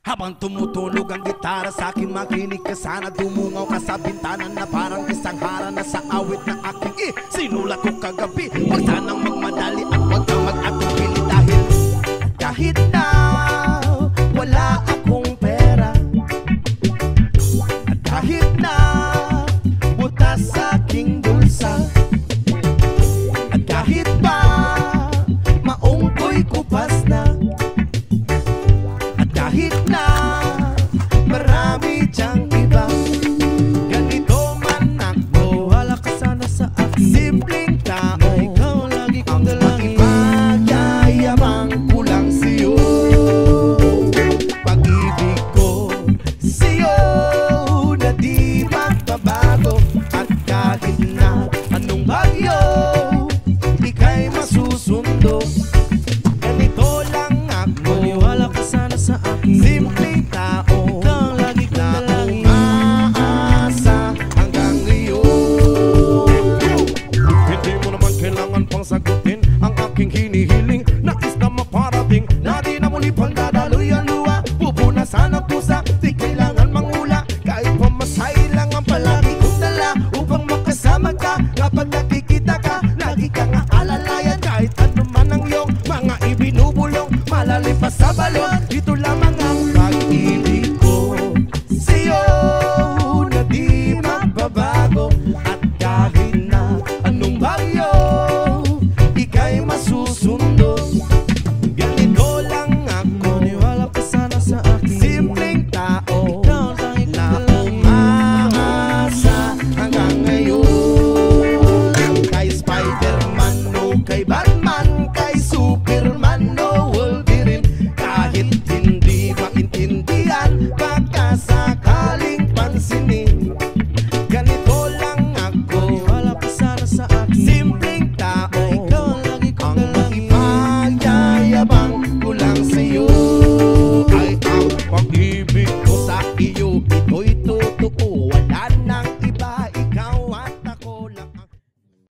Habang tumutulog ang gitara sa akin, makinig ka sana. Dumungaw ka sa bintana na parang isang harana sa awit na aking sinulat ko kagabi. Huwag sanang magmadali at huwag kang mag-atubili dahil kahit na wala akong pera, at kahit na butas sa aking bulsa, at kahit pa maong ko'y kupas na, at kahit na marami diyang iba, ganito man ako, wala ka sana sa akin. Simpleng tao, ikaw lagi kong dalangin. Magyayabang ko lang sa'yo, pag-ibig ko sa'yo na di magbabago. At kahit na anong bagyo, ika'y masusundo. Ganito lang ako, maniwala ka sana sa akin. Simpleng tao, ikaw lagi kong dalangin. Aasa hanggang ngayon. Hindi mo naman kailangan pang sagutin ang aking hinihiling. Nais na maparating na di na muli pang dadaloy ang luha. Pupunasan ang pusa, di kailangan mangula. Kahit pamasahe lang ang palagi kong dala upang makasama ka. Kapag nakikita ka, lagi kang aalalayan. Kahit ano man ang iyong mga ibinubulong, malalim pa sa balon.